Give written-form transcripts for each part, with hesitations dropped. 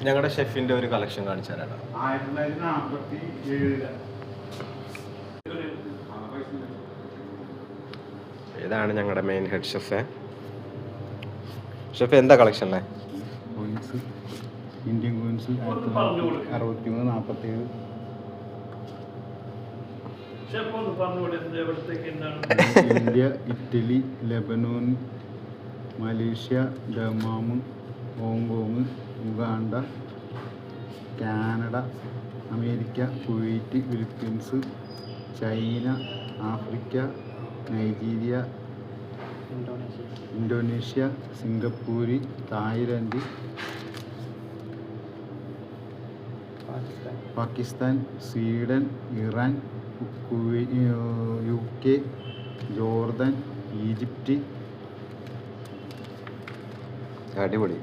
ഞങ്ങളുടെ ഷെഫിന്റെ ഒരു കളക്ഷൻ കാണിച്ചു തരാം. 1947. ഇതാണ് ഞങ്ങളുടെ മെയിൻ ഹെഡ് ഷെഫ്. ഷെഫ് എന്താ കളക്ഷൻ അല്ലേ? Coins, Indian coins 1963-47. India, Italy, Lebanon, Malaysia, Dammam, Hong Kong, Uganda, Canada, America, Kuwait, Philippines, China, Africa, Nigeria, Indonesia, Singapore, Thailand, Pakistan, Sweden, Iran, UK, Jordan, Egypt, അടിപൊളി,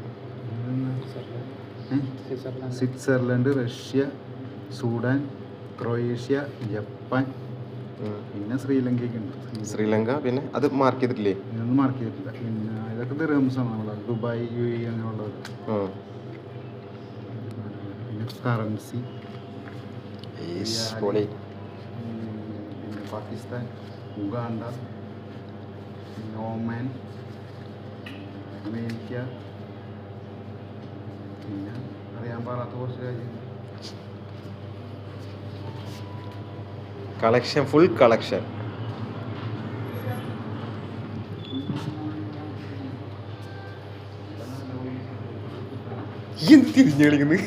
Switzerland, Russia, Sudan, Croatia, Japan, പിന്നെ ശ്രീലങ്കയ്ക്ക് ഉണ്ട്. ശ്രീലങ്ക. പിന്നെ അത് mark ചെയ്തിട്ടില്ലേ? ഇതൊന്നും mark ചെയ്തിട്ടില്ല. പിന്നെ ഇതൊക്കെ ദിർഹംസാണ് നമ്മളെ ദുബായ്, UAE അങ്ങനെയുള്ളത്. പിന്നെ കറൻസി പിന്നെ പാകിസ്ഥാൻ, ഉഗാണ്ട, പിന്നെ ഒമാൻ, അമേരിക്ക, പിന്നെ അറിയാൻ പാടാത്ത കുറച്ച് രാജ്യങ്ങൾ. Collection, full collection. എന്ത് തിരിഞ്ഞു കളിക്കുന്നു?